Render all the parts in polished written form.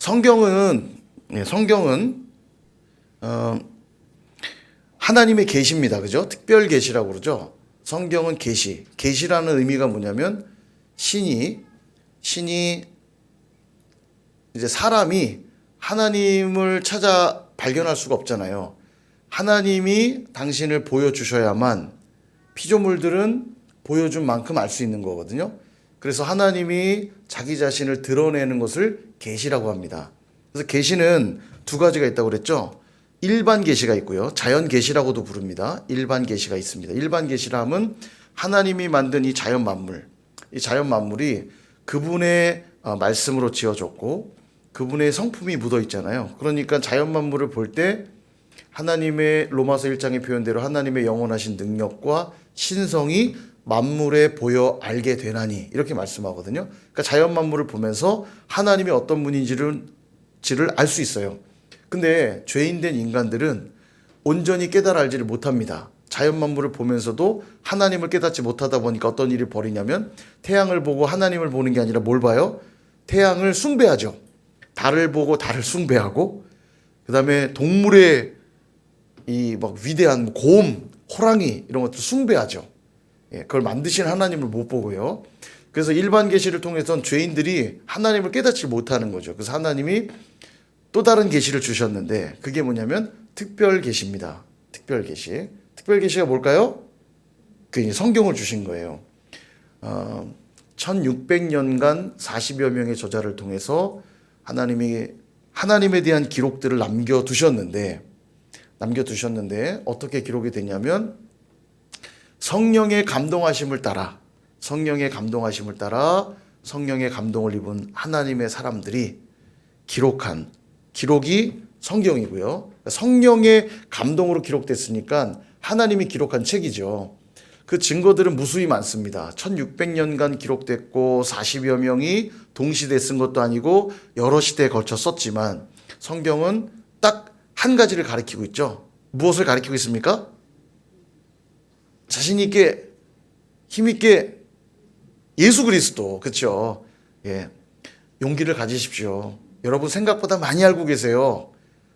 성경은 하나님의 계시입니다. 그죠? 특별 계시라고 그러죠. 성경은 계시. 계시라는 의미가 뭐냐면 신이 이제 사람이 하나님을 찾아 발견할 수가 없잖아요. 하나님이 당신을 보여주셔야만 피조물들은 보여준 만큼 알 수 있는 거거든요. 그래서 하나님이 자기 자신을 드러내는 것을 계시라고 합니다. 그래서 계시는 두 가지가 있다고 그랬죠. 일반 계시가 있고요. 자연 계시라고도 부릅니다. 일반 계시가 있습니다. 일반 계시라 하면 하나님이 만든 이 자연 만물이 그분의 말씀으로 지어졌고 그분의 성품이 묻어 있잖아요. 그러니까 자연 만물을 볼 때 하나님의 로마서 1장의 표현대로 하나님의 영원하신 능력과 신성이 만물에 보여 알게 되나니 이렇게 말씀하거든요. 그러니까 자연 만물을 보면서 하나님이 어떤 분인지를 알 수 있어요. 근데 죄인된 인간들은 온전히 깨달아 알지를 못합니다. 자연 만물을 보면서도 하나님을 깨닫지 못하다 보니까 어떤 일이 벌이냐면 태양을 보고 하나님을 보는 게 아니라 뭘 봐요? 태양을 숭배하죠. 달을 보고 달을 숭배하고 그다음에 동물의 이 막 위대한 곰, 호랑이 이런 것들 숭배하죠. 그걸 만드신 하나님을 못 보고요. 그래서 일반 계시를 통해서는 죄인들이 하나님을 깨닫지 못하는 거죠. 그래서 하나님이 또 다른 계시를 주셨는데 그게 뭐냐면 특별 계시입니다. 특별 계시. 특별 계시가 뭘까요? 그 성경을 주신 거예요. 1600년간 40여 명의 저자를 통해서 하나님에 대한 기록들을 남겨두셨는데 어떻게 기록이 됐냐면 성령의 감동하심을 따라 성령의 감동을 입은 하나님의 사람들이 기록한 기록이 성경이고요. 성령의 감동으로 기록됐으니까 하나님이 기록한 책이죠. 그 증거들은 무수히 많습니다. 1600년간 기록됐고 40여 명이 동시대에 쓴 것도 아니고 여러 시대에 걸쳐 썼지만 성경은 딱 한 가지를 가리키고 있죠. 무엇을 가리키고 있습니까? 자신 있게 힘 있게 예수 그리스도. 그렇죠? 예. 용기를 가지십시오. 여러분 생각보다 많이 알고 계세요.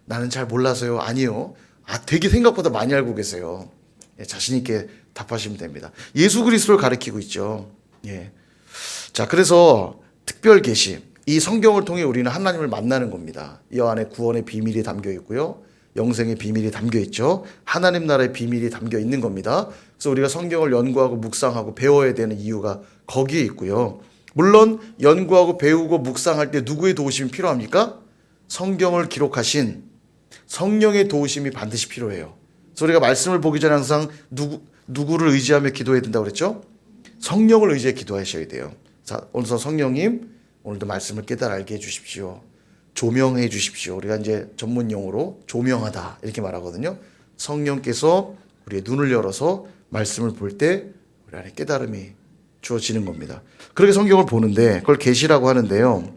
나는 잘 몰라서요. 아니요. 되게 생각보다 많이 알고 계세요. 예, 자신 있게 답하시면 됩니다. 예수 그리스도를 가리키고 있죠. 예. 자, 그래서 특별 계시. 이 성경을 통해 우리는 하나님을 만나는 겁니다. 이 안에 구원의 비밀이 담겨 있고요. 영생의 비밀이 담겨 있죠. 하나님 나라의 비밀이 담겨 있는 겁니다. 그래서 우리가 성경을 연구하고 묵상하고 배워야 되는 이유가 거기에 있고요. 물론 연구하고 배우고 묵상할 때 누구의 도우심이 필요합니까? 성경을 기록하신 성령의 도우심이 반드시 필요해요. 그래서 우리가 말씀을 보기 전에 항상 누구를 의지하며 기도해야 된다고 그랬죠? 성령을 의지해 기도하셔야 돼요. 자, 오늘서 성령님 오늘도 말씀을 깨달아 알게 해주십시오. 조명해 주십시오. 우리가 이제 전문 용어로 조명하다 이렇게 말하거든요. 성령께서 우리의 눈을 열어서 말씀을 볼 때 우리 안에 깨달음이 주어지는 겁니다. 그렇게 성경을 보는데 그걸 계시라고 하는데요.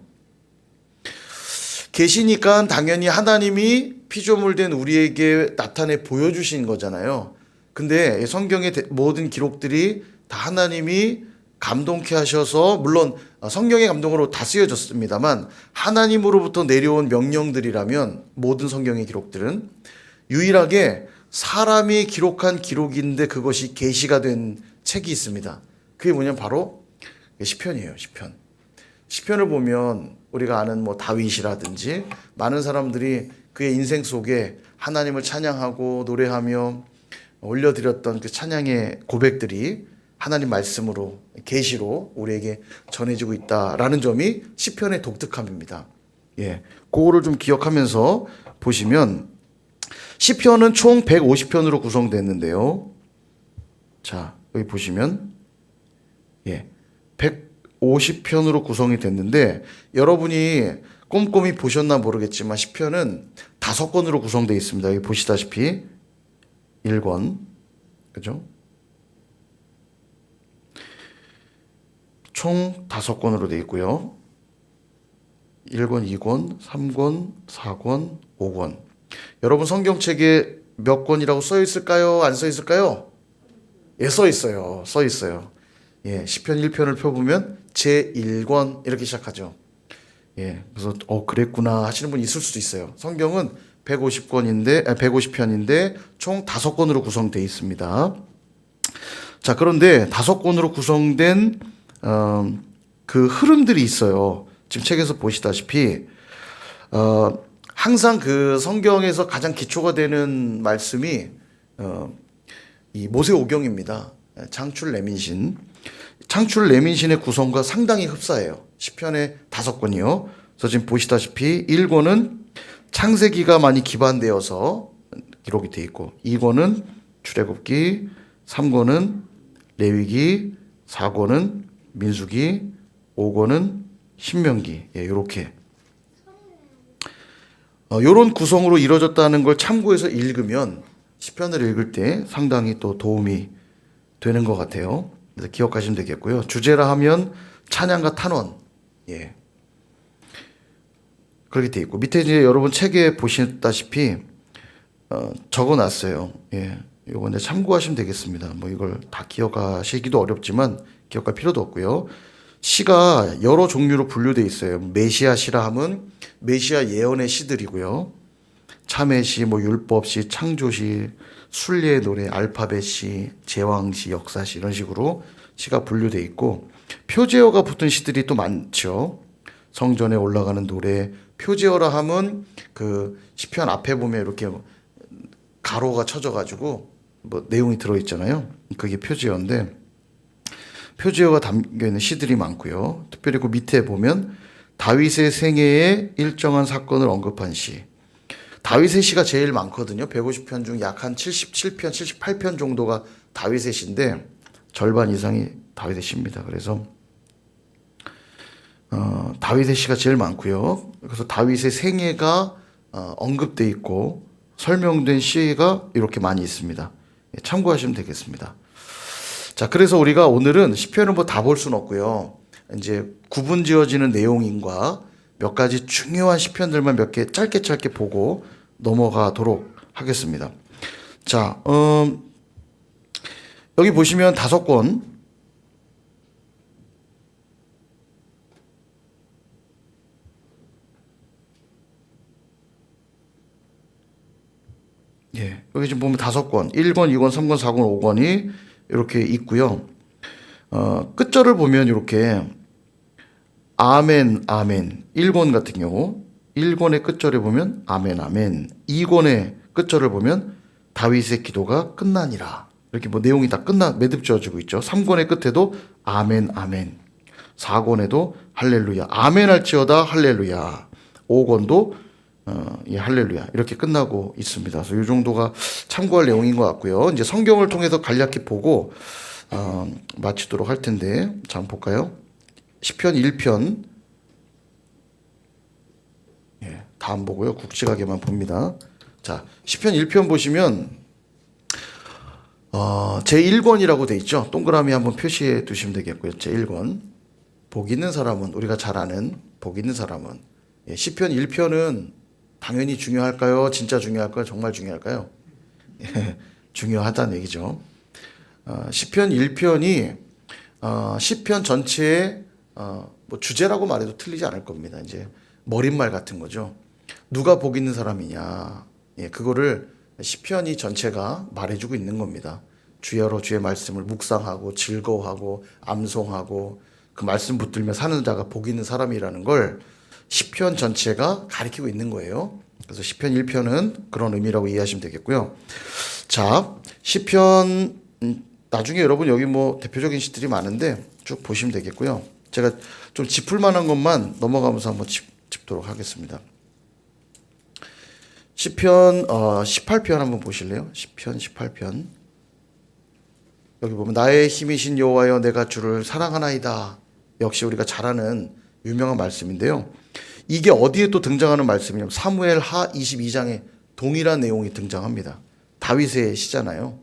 계시니까 당연히 하나님이 피조물된 우리에게 나타내 보여주신 거잖아요. 근데 성경의 모든 기록들이 다 하나님이 감동케 하셔서 물론 성령의 감동으로 다 쓰여졌습니다만 하나님으로부터 내려온 명령들이라면 모든 성경의 기록들은 유일하게 사람이 기록한 기록인데 그것이 계시가 된 책이 있습니다. 그게 뭐냐면 바로 시편이에요. 시편을 보면 우리가 아는 다윗이라든지 많은 사람들이 그의 인생 속에 하나님을 찬양하고 노래하며 올려드렸던 그 찬양의 고백들이 하나님 말씀으로 계시로 우리에게 전해지고 있다라는 점이 시편의 독특함입니다. 예, 그거를 좀 기억하면서 보시면 시편은 총 150편으로 구성됐는데요. 자, 여기 보시면 150편으로 구성이 됐는데 여러분이 꼼꼼히 보셨나 모르겠지만 시편은 5권으로 구성되어 있습니다. 여기 보시다시피 1권, 그죠? 총 5권으로 되어 있고요. 1권, 2권, 3권, 4권, 5권. 여러분 성경책에 몇 권이라고 써 있을까요? 안 써 있을까요? 예, 써 있어요. 써 있어요. 예, 시편 1편을 펴보면 제1권 이렇게 시작하죠. 예, 그래서 그랬구나 하시는 분이 있을 수도 있어요. 성경은 150편인데 총 5권으로 구성되어 있습니다. 자, 그런데 5권으로 구성된 그 흐름들이 있어요. 지금 책에서 보시다시피 항상 그 성경에서 가장 기초가 되는 말씀이 이 모세오경입니다. 창출 레민신. 창출 레민신의 구성과 상당히 흡사해요. 시편의 5권이요. 그래서 지금 보시다시피 1권은 창세기가 많이 기반되어서 기록이 되어 있고 2권은 출애굽기, 3권은 레위기, 4권은 민수기, 5권은 신명기. 예, 요렇게 요런 구성으로 이루어졌다는 걸 참고해서 읽으면 시편을 읽을 때 상당히 또 도움이 되는 것 같아요. 그래서 기억하시면 되겠고요. 주제라 하면 찬양과 탄원. 예. 그렇게 돼 있고 밑에 이제 여러분 책에 보시다시피 적어놨어요. 예. 요거 이제 참고하시면 되겠습니다. 뭐 이걸 다 기억하시기도 어렵지만 기억할 필요도 없고요. 시가 여러 종류로 분류되어 있어요. 메시아 시라 하면 메시아 예언의 시들이고요. 참회시, 뭐 율법시, 창조시, 순례의 노래, 알파벳 시, 제왕시, 역사시 이런 식으로 시가 분류되어 있고 표제어가 붙은 시들이 또 많죠. 성전에 올라가는 노래, 표제어라 하면 그 시편 앞에 보면 이렇게 가로가 쳐져가지고 뭐 내용이 들어있잖아요. 그게 표제어인데 표제어가 담겨있는 시들이 많고요. 특별히 그 밑에 보면 다윗의 생애의 일정한 사건을 언급한 시. 다윗의 시가 제일 많거든요. 150편 중 약 한 77편, 78편 정도가 다윗의 시인데 절반 이상이 다윗의 시입니다. 그래서 다윗의 시가 제일 많고요. 그래서 다윗의 생애가 언급돼 있고 설명된 시가 이렇게 많이 있습니다. 참고하시면 되겠습니다. 자, 그래서 우리가 오늘은 시편을 뭐 다 볼 수는 없고요. 이제 구분지어지는 내용인과 몇 가지 중요한 시편들만 몇 개 짧게 보고 넘어가도록 하겠습니다. 자, 여기 보시면 5권. 예, 여기 지금 보면 5권, 1권, 2권, 3권, 4권, 5권이 이렇게 있고요. 끝절을 보면 이렇게 아멘, 아멘. 1권 같은 경우 1권의 끝절에 보면 아멘, 아멘. 2권의 끝절을 보면 다윗의 기도가 끝나니라. 이렇게 뭐 내용이 다 매듭 지어지고 있죠. 3권의 끝에도 아멘, 아멘. 4권에도 할렐루야. 아멘 할지어다 할렐루야. 5권도 예, 할렐루야. 이렇게 끝나고 있습니다. 그래서 이 정도가 참고할 내용인 것 같고요. 이제 성경을 통해서 간략히 보고 마치도록 할 텐데, 자, 한번 볼까요? 시편 1편. 예, 다 안 보고요. 굵직하게만 봅니다. 자, 시편 1편 보시면 제1권이라고 돼 있죠. 동그라미 한번 표시해 두시면 되겠고요. 제1권. 복 있는 사람은, 우리가 잘 아는 복 있는 사람은. 예, 시편 1편은 당연히 중요할까요? 진짜 중요할까요? 정말 중요할까요? 예, 중요하다는 얘기죠. 시편 1편이 시편 전체의 뭐 주제라고 말해도 틀리지 않을 겁니다. 이제 머릿말 같은 거죠. 누가 복 있는 사람이냐. 예, 그거를 시편이 전체가 말해주고 있는 겁니다. 주여로 주의 말씀을 묵상하고 즐거워하고 암송하고 그 말씀 붙들며 사는 자가 복 있는 사람이라는 걸 시편 전체가 가리키고 있는 거예요. 그래서 시편 1편은 그런 의미라고 이해하시면 되겠고요. 자, 시편 나중에 여러분 여기 뭐 대표적인 시들이 많은데 쭉 보시면 되겠고요. 제가 좀 짚을 만한 것만 넘어가면서 한번 짚도록 하겠습니다. 시편 18편 한번 보실래요? 시편 18편. 여기 보면 나의 힘이신 여호와여 내가 주를 사랑하나이다. 역시 우리가 잘 아는 유명한 말씀인데요. 이게 어디에 또 등장하는 말씀이냐면 사무엘 하 22장에 동일한 내용이 등장합니다. 다윗의 시잖아요.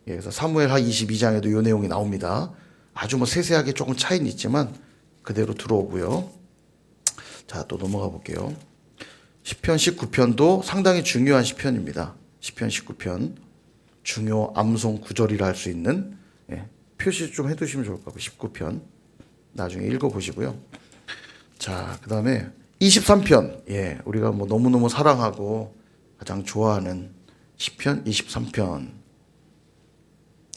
예, 그래서 사무엘 하 22장에도 이 내용이 나옵니다. 아주 뭐 세세하게 조금 차이는 있지만 그대로 들어오고요. 자, 또 넘어가 볼게요. 시편 19편도 상당히 중요한 시편입니다. 시편 19편 중요 암송 구절이라 할 수 있는, 예, 표시 좀 해두시면 좋을 것 같고요. 19편 나중에 읽어보시고요. 자, 그 다음에 23편. 예, 우리가 뭐 너무너무 사랑하고 가장 좋아하는 시편 23편.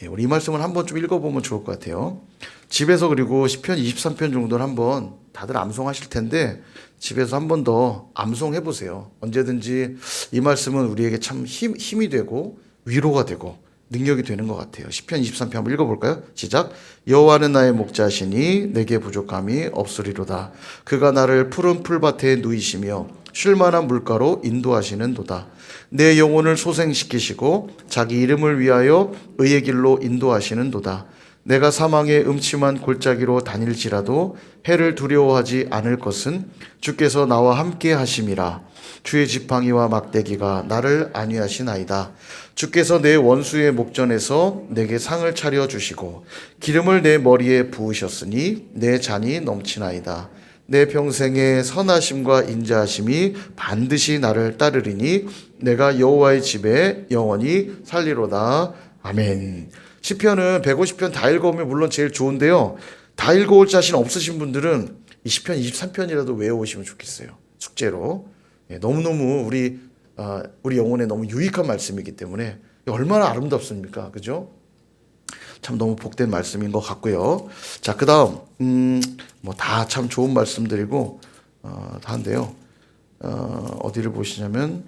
예, 우리 이 말씀을 한번 좀 읽어보면 좋을 것 같아요. 집에서 그리고 시편 23편 정도는 한번 다들 암송하실 텐데 집에서 한 번 더 암송해 보세요. 언제든지 이 말씀은 우리에게 참 힘이 되고 위로가 되고 능력이 되는 것 같아요. 시편 23편 한번 읽어볼까요? 시작. 여호와는 나의 목자시니 내게 부족함이 없으리로다. 그가 나를 푸른 풀밭에 누이시며 쉴만한 물가로 인도하시는도다. 내 영혼을 소생시키시고 자기 이름을 위하여 의의 길로 인도하시는도다. 내가 사망의 음침한 골짜기로 다닐지라도 해를 두려워하지 않을 것은 주께서 나와 함께 하심이라. 주의 지팡이와 막대기가 나를 안위하시나이다. 주께서 내 원수의 목전에서 내게 상을 차려 주시고 기름을 내 머리에 부으셨으니 내 잔이 넘치나이다. 내 평생의 선하심과 인자하심이 반드시 나를 따르리니 내가 여호와의 집에 영원히 살리로다. 아멘. 시편은 150편 다 읽어오면 물론 제일 좋은데요. 다 읽어올 자신 없으신 분들은 이 시편 23편이라도 외워오시면 좋겠어요. 숙제로. 예, 너무너무 우리 영혼에 너무 유익한 말씀이기 때문에 얼마나 아름답습니까? 그죠? 참 너무 복된 말씀인 것 같고요. 자, 그 다음, 뭐 다 참 좋은 말씀들이고, 다인데요. 어디를 보시냐면,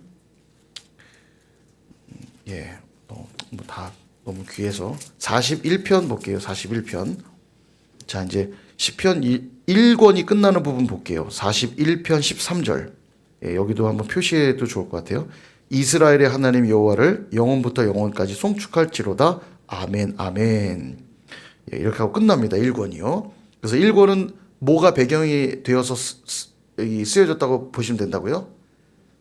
예, 뭐 다 너무 귀해서 41편 볼게요. 41편. 자, 이제 시편 1권이 끝나는 부분 볼게요. 41편 13절. 예, 여기도 한번 표시해도 좋을 것 같아요. 이스라엘의 하나님 여호와를 영원부터 영원까지 송축할지로다. 아멘, 아멘. 예, 이렇게 하고 끝납니다. 1권이요. 그래서 1권은 뭐가 배경이 되어서 쓰여졌다고 보시면 된다고요?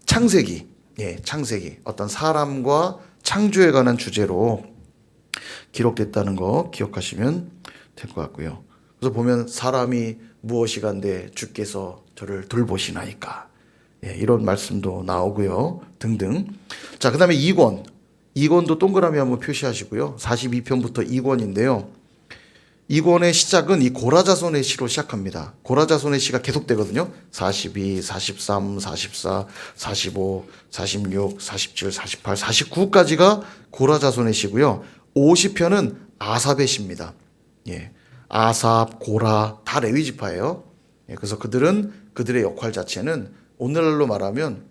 창세기. 예, 창세기. 어떤 사람과 창조에 관한 주제로 기록됐다는 거 기억하시면 될 것 같고요. 그래서 보면 사람이 무엇이간데 주께서 저를 돌보시나이까. 예, 이런 말씀도 나오고요. 등등. 자, 그 다음에 2권. 2권도 동그라미 한번 표시하시고요. 42편부터 2권인데요. 2권의 시작은 이 고라자손의 시로 시작합니다. 고라자손의 시가 계속되거든요. 42, 43, 44, 45, 46, 47, 48, 49까지가 고라자손의 시고요. 50편은 아삽의 시입니다. 예, 아삽, 고라 다 레위 지파예요. 예, 그래서 그들의 역할 자체는 오늘날로 말하면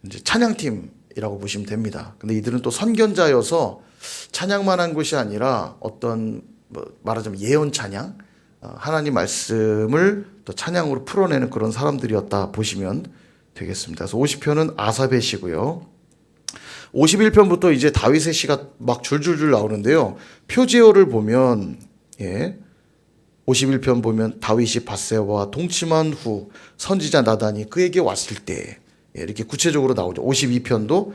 이제 찬양팀이라고 보시면 됩니다. 근데 이들은 또 선견자여서 찬양만 한 것이 아니라 어떤 말하자면 예언 찬양, 하나님 말씀을 또 찬양으로 풀어내는 그런 사람들이었다 보시면 되겠습니다. 그래서 50편은 아삽의 시고요. 51편부터 이제 다윗의 시가 막 줄줄줄 나오는데요. 표제어를 보면 51편 보면 다윗이 밧세바와 동침한 후 선지자 나단이 그에게 왔을 때 이렇게 구체적으로 나오죠. 52편도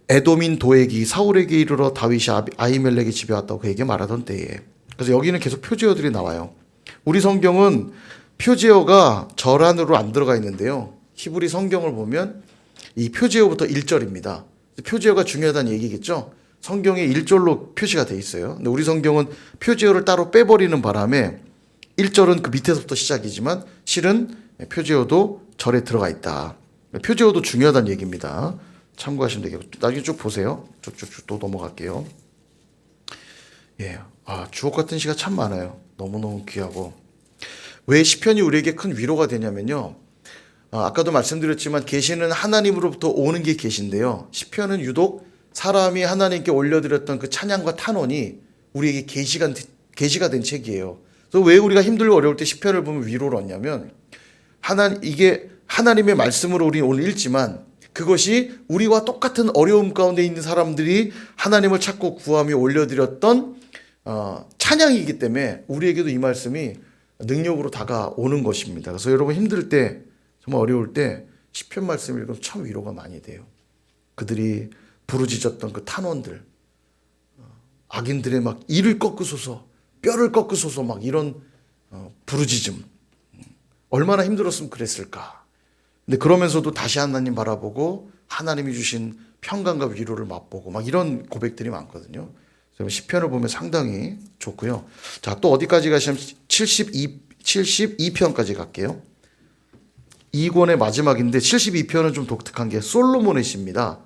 에돔인 도액이 사울에게 이르러 다윗이 아히멜렉의 집에 왔다고 그에게 말하던 때에. 그래서 여기는 계속 표제어들이 나와요. 우리 성경은 표제어가 절안으로 안 들어가 있는데요. 히브리 성경을 보면 이 표제어부터 1절입니다. 표제어가 중요하다는 얘기겠죠. 성경에 1절로 표시가 돼 있어요. 근데 우리 성경은 표제어를 따로 빼버리는 바람에 1절은 그 밑에서부터 시작이지만 실은 표제어도 절에 들어가 있다. 표제어도 중요하다는 얘기입니다. 참고하시면 되겠고 나중에 쭉 보세요. 쭉쭉쭉 또 넘어갈게요. 예, 주옥 같은 시가 참 많아요. 너무너무 귀하고 왜 시편이 우리에게 큰 위로가 되냐면요. 아까도 말씀드렸지만 계시는 하나님으로부터 오는 게 계신데요. 시편은 유독 사람이 하나님께 올려드렸던 그 찬양과 탄원이 우리에게 계시가 된 책이에요. 그래서 왜 우리가 힘들고 어려울 때 시편을 보면 위로를 얻냐면 이게 하나님의 말씀으로 우리 오늘 읽지만 그것이 우리와 똑같은 어려움 가운데 있는 사람들이 하나님을 찾고 구하며 올려드렸던 찬양이기 때문에 우리에게도 이 말씀이 능력으로 다가오는 것입니다. 그래서 여러분 힘들 때 정말 어려울 때 시편 말씀 읽으면 참 위로가 많이 돼요. 그들이 부르짖었던 그 탄원들, 악인들의 막 이를 꺾으소서, 뼈를 꺾으소서 막 이런 부르짖음, 얼마나 힘들었으면 그랬을까. 근데 그러면서도 다시 하나님 바라보고 하나님이 주신 평강과 위로를 맛보고 막 이런 고백들이 많거든요. 그래서 시편을 보면 상당히 좋고요. 자, 또 어디까지 가시면 72편까지 갈게요. 이 권의 마지막인데 72편은 좀 독특한 게 솔로몬의 시입니다.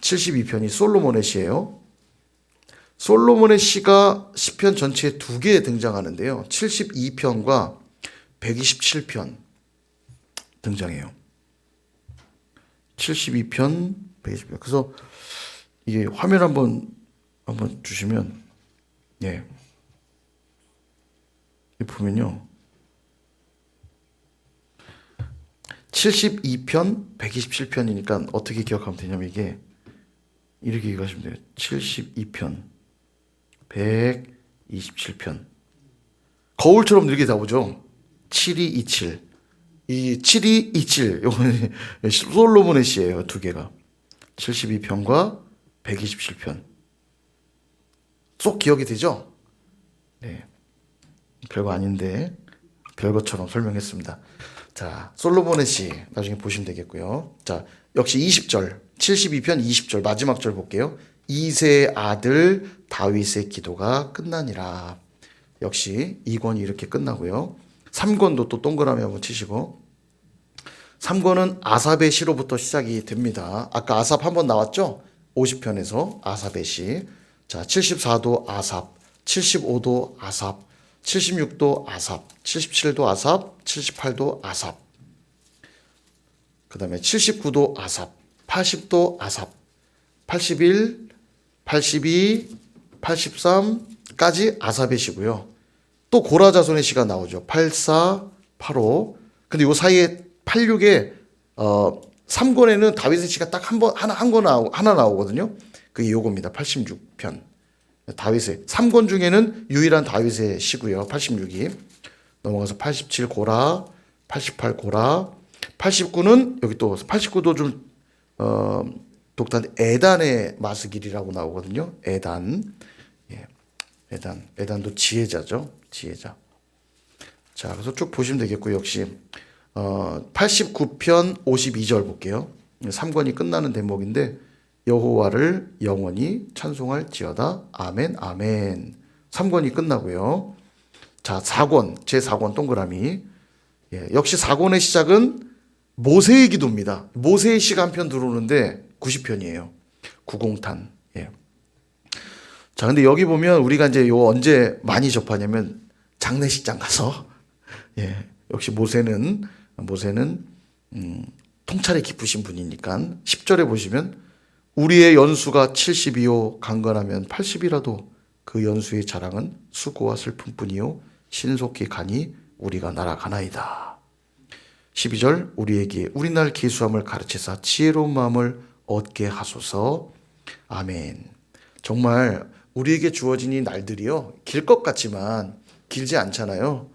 72편이 솔로몬의 시예요. 솔로몬의 시가 시편 전체에 두 개 등장하는데요. 72편과 127편 등장해요. 72편, 120편. 그래서 이게 화면 한번 주시면, 예. 보면요. 72편, 127편이니까 어떻게 기억하면 되냐면 이게 이렇게 기억하시면 돼요. 72편, 127편. 거울처럼 이렇게 나오죠. 7227. 이 7227. 요거는 솔로몬의 시예요. 두 개가. 72편과 127편. 쏙 기억이 되죠? 네. 별거 아닌데 별것처럼 설명했습니다. 자, 솔로몬의 시 나중에 보시면 되겠고요. 자, 역시 20절, 72편 20절 마지막 절 볼게요. 이새의 아들 다윗의 기도가 끝나니라. 역시 2권이 이렇게 끝나고요. 3권도 또 동그라미 한번 치시고, 3권은 아삽의 시로부터 시작이 됩니다. 아까 아삽 한번 나왔죠? 50편에서 아삽의 시. 자, 74도 아삽, 75도 아삽, 76도 아삽, 77도 아삽, 78도 아삽. 그 다음에 79도 아삽, 80도 아삽, 81, 82, 83까지 아삽의 시고요. 또 고라 자손의 시가 나오죠. 84, 85. 근데 요 사이에 86에 3권에는 다윗의 시가 딱 하나 나오거든요. 그게 요겁니다. 86편. 다윗의 3권 중에는 유일한 다윗의 시고요. 86이. 넘어가서 87 고라, 88 고라, 89는 여기 또 89도 좀 독특한 에단의 마스길이라고 나오거든요. 에단. 예. 에단도 지혜자죠. 지혜자. 자, 그래서 쭉 보시면 되겠고, 역시 89편 52절 볼게요. 3권이 끝나는 대목인데, 여호와를 영원히 찬송할지어다. 아멘, 아멘. 3권이 끝나고요. 자, 4권, 제4권 동그라미. 예, 역시 4권의 시작은 모세의 기도입니다. 모세의 시가 한 편 들어오는데 90편이에요. 구공탄. 예. 자, 근데 여기 보면 우리가 이제 요 언제 많이 접하냐면 장례식장 가서, 예, 역시 모세는 통찰이 깊으신 분이니까 10절에 보시면 우리의 연수가 70이요 강건하면 80이라도 그 연수의 자랑은 수고와 슬픔뿐이요 신속히 가니 우리가 날아가나이다. 12절 우리에게 우리날 계수함을 가르치사 지혜로운 마음을 얻게 하소서. 아멘. 정말 우리에게 주어진 이 날들이요 길 것 같지만 길지 않잖아요.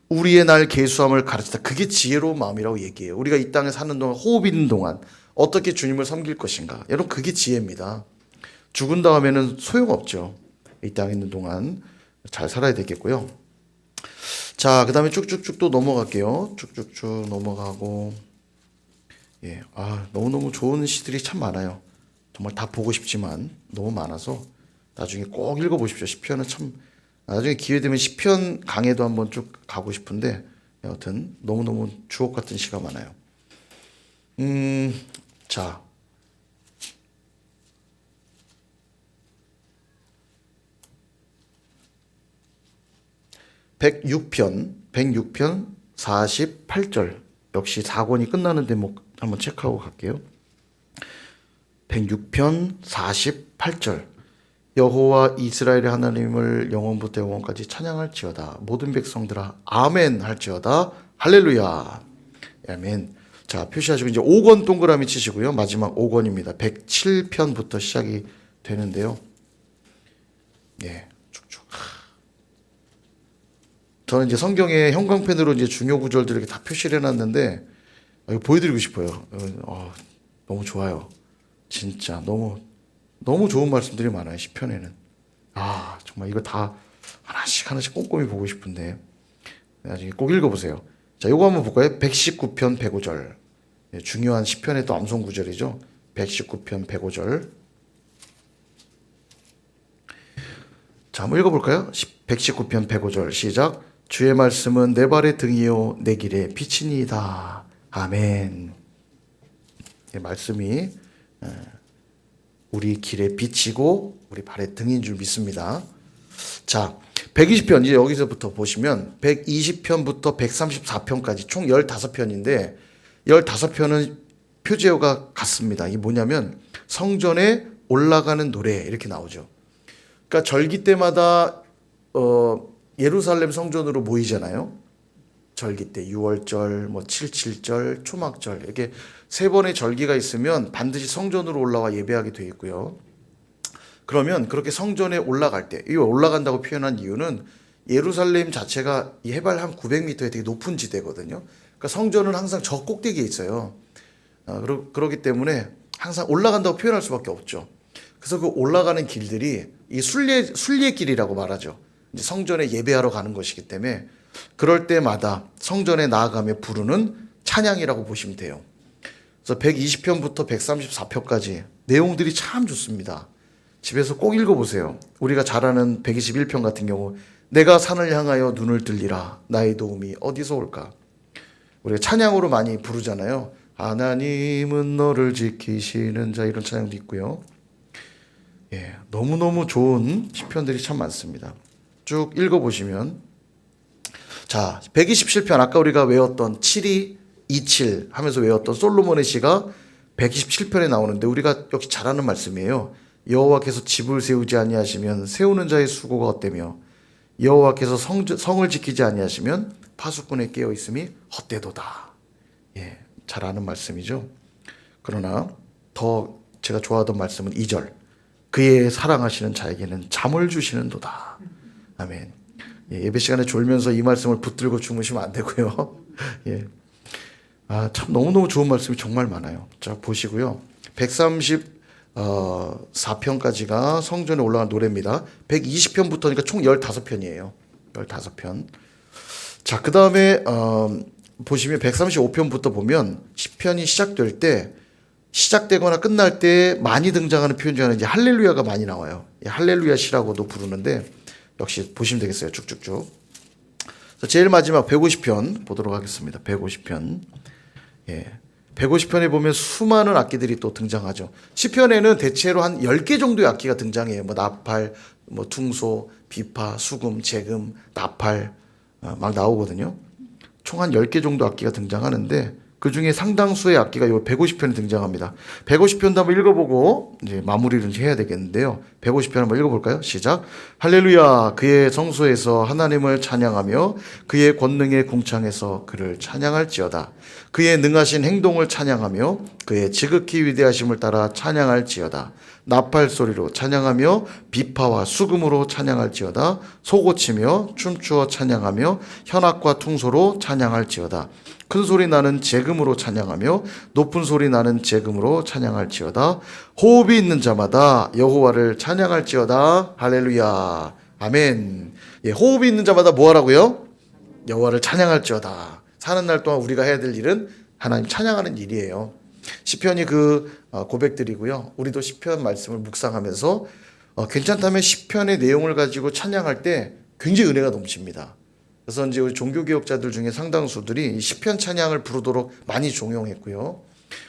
우리의 날 계수함을 가르치다. 그게 지혜로운 마음이라고 얘기해요. 우리가 이 땅에 사는 동안, 호흡 있는 동안 어떻게 주님을 섬길 것인가. 여러분, 그게 지혜입니다. 죽은 다음에는 소용없죠. 이 땅에 있는 동안 잘 살아야 되겠고요. 자, 그 다음에 쭉쭉쭉 또 넘어갈게요. 쭉쭉쭉 넘어가고. 예, 너무너무 좋은 시들이 참 많아요. 정말 다 보고 싶지만 너무 많아서 나중에 꼭 읽어보십시오. 시편은 참, 나중에 기회 되면 시편 강해도 한번 쭉 가고 싶은데, 여하튼 너무너무 주옥 같은 시가 많아요. 자, 백육편 48절. 역시 4권이 끝나는 대목 한번 체크하고 갈게요. 106편 48절. 여호와 이스라엘의 하나님을 영원부터 영원까지 찬양할지어다. 모든 백성들아 아멘 할지어다. 할렐루야. 아멘. 자, 표시하시고 이제 5권 동그라미 치시고요. 마지막 5권입니다. 107편부터 시작이 되는데요. 예, 쭉쭉. 저는 이제 성경에 형광펜으로 이제 중요 구절들 이렇게 다 표시를 해놨는데 이거 보여드리고 싶어요. 너무 좋아요. 진짜 너무 좋은 말씀들이 많아요. 시편에는. 정말 이거 다 하나씩 꼼꼼히 보고 싶은데 나중에 꼭 읽어보세요. 자, 요거 한번 볼까요? 119편 105절. 네, 중요한 시편의 또 암송 구절이죠. 119편 105절. 자, 한번 읽어볼까요? 119편 105절 시작. 주의 말씀은 내 발의 등이요 내 길의 빛이니이다. 아멘. 말씀이 우리 길에 비치고 우리 발의 등인 줄 믿습니다. 자, 120편 이제 여기서부터 보시면 120편부터 134편까지 총 15편인데 15편은 표제어가 같습니다. 이게 뭐냐면 성전에 올라가는 노래 이렇게 나오죠. 그러니까 절기 때마다 예루살렘 성전으로 모이잖아요. 절기 때 6월절, 뭐 77절, 초막절 이렇게 세 번의 절기가 있으면 반드시 성전으로 올라와 예배하게 되어 있고요. 그러면 그렇게 성전에 올라갈 때, 이 올라간다고 표현한 이유는 예루살렘 자체가 이 해발 한 900m에 되게 높은 지대거든요. 그러니까 성전은 항상 저 꼭대기에 있어요. 그렇기 때문에 항상 올라간다고 표현할 수밖에 없죠. 그래서 그 올라가는 길들이 이 순례길이라고 말하죠. 이제 성전에 예배하러 가는 것이기 때문에 그럴 때마다 성전에 나아가며 부르는 찬양이라고 보시면 돼요. 그래서 120편부터 134편까지 내용들이 참 좋습니다. 집에서 꼭 읽어보세요. 우리가 잘 아는 121편 같은 경우 내가 산을 향하여 눈을 들리라 나의 도움이 어디서 올까. 우리가 찬양으로 많이 부르잖아요. 하나님은 너를 지키시는 자 이런 찬양도 있고요. 예, 너무너무 좋은 시편들이 참 많습니다. 쭉 읽어보시면 자 127편 아까 우리가 외웠던 7227 하면서 외웠던 솔로몬의 시가 127편에 나오는데 우리가 역시 잘 아는 말씀이에요. 여호와께서 집을 세우지 아니하시면 세우는 자의 수고가 헛되며 여호와께서 성을 지키지 아니하시면 파수꾼의 깨어 있음이 헛되도다. 예, 잘 아는 말씀이죠. 그러나 더 제가 좋아하던 말씀은 2절. 그의 사랑하시는 자에게는 잠을 주시는도다. 아멘. 예, 예배 시간에 졸면서 이 말씀을 붙들고 주무시면 안 되고요. 예. 참 너무너무 좋은 말씀이 정말 많아요. 자, 보시고요. 134편까지가 성전에 올라간 노래입니다. 120편부터니까 총 15편이에요. 15편. 자, 그 다음에 보시면 135편부터 보면 시편이 시작되거나 끝날 때 많이 등장하는 표현 중에 이제 할렐루야가 많이 나와요. 할렐루야 시라고도 부르는데 역시 보시면 되겠어요. 쭉쭉쭉. 제일 마지막 150편 보도록 하겠습니다. 150편. 예. 150편에 보면 수많은 악기들이 또 등장하죠. 시편에는 대체로 한 10개 정도의 악기가 등장해요. 뭐 나팔, 뭐 퉁소, 비파, 수금, 재금, 나팔 막 나오거든요. 총 한 10개 정도 악기가 등장하는데 그 중에 상당수의 악기가 요 150편에 등장합니다. 150편도 한번 읽어보고 이제 마무리를 해야 되겠는데요. 150편 한번 읽어볼까요? 시작. 할렐루야. 그의 성소에서 하나님을 찬양하며 그의 권능의 궁창에서 그를 찬양할지어다. 그의 능하신 행동을 찬양하며 그의 지극히 위대하심을 따라 찬양할지어다. 나팔 소리로 찬양하며 비파와 수금으로 찬양할지어다. 소고치며 춤추어 찬양하며 현악과 퉁소로 찬양할지어다. 큰 소리 나는 재금으로 찬양하며 높은 소리 나는 재금으로 찬양할지어다. 호흡이 있는 자마다 여호와를 찬양할지어다. 할렐루야. 아멘. 예, 호흡이 있는 자마다 뭐 하라고요? 여호와를 찬양할지어다. 사는 날 동안 우리가 해야 될 일은 하나님 찬양하는 일이에요. 시편이 그 고백들이고요. 우리도 시편 말씀을 묵상하면서 괜찮다면 시편의 내용을 가지고 찬양할 때 굉장히 은혜가 넘칩니다. 그래서 이제 우리 종교개혁자들 중에 상당수들이 이 시편 찬양을 부르도록 많이 종용했고요.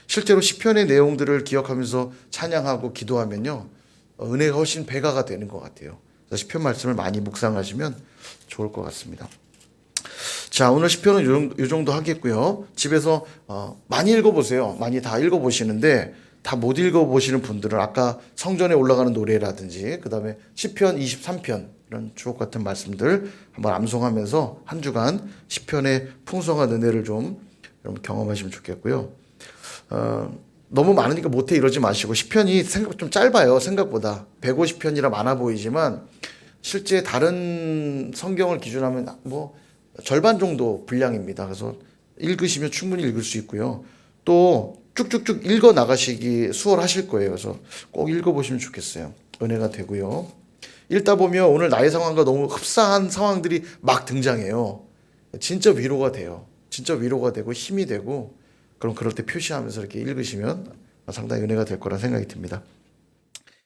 실제로 시편의 내용들을 기억하면서 찬양하고 기도하면요, 은혜가 훨씬 배가가 되는 것 같아요. 그래서 시편 말씀을 많이 묵상하시면 좋을 것 같습니다. 자, 오늘 시편은 이 정도 하겠고요. 집에서 많이 읽어보세요. 많이 다 읽어보시는데 다 못 읽어보시는 분들은 아까 성전에 올라가는 노래라든지 그 다음에 시편 23편 이런 주옥 같은 말씀들 한번 암송하면서 한 주간 시편의 풍성한 은혜를 좀 여러분 경험하시면 좋겠고요. 너무 많으니까 못해 이러지 마시고 시편이 생각 좀 짧아요. 생각보다 150편이라 많아 보이지만 실제 다른 성경을 기준하면 뭐 절반 정도 분량입니다. 그래서 읽으시면 충분히 읽을 수 있고요. 또 쭉쭉쭉 읽어 나가시기 수월하실 거예요. 그래서 꼭 읽어보시면 좋겠어요. 은혜가 되고요. 읽다 보면 오늘 나의 상황과 너무 흡사한 상황들이 막 등장해요. 진짜 위로가 돼요. 진짜 위로가 되고 힘이 되고 그럼 그럴 때 표시하면서 이렇게 읽으시면 상당히 은혜가 될 거라 생각이 듭니다.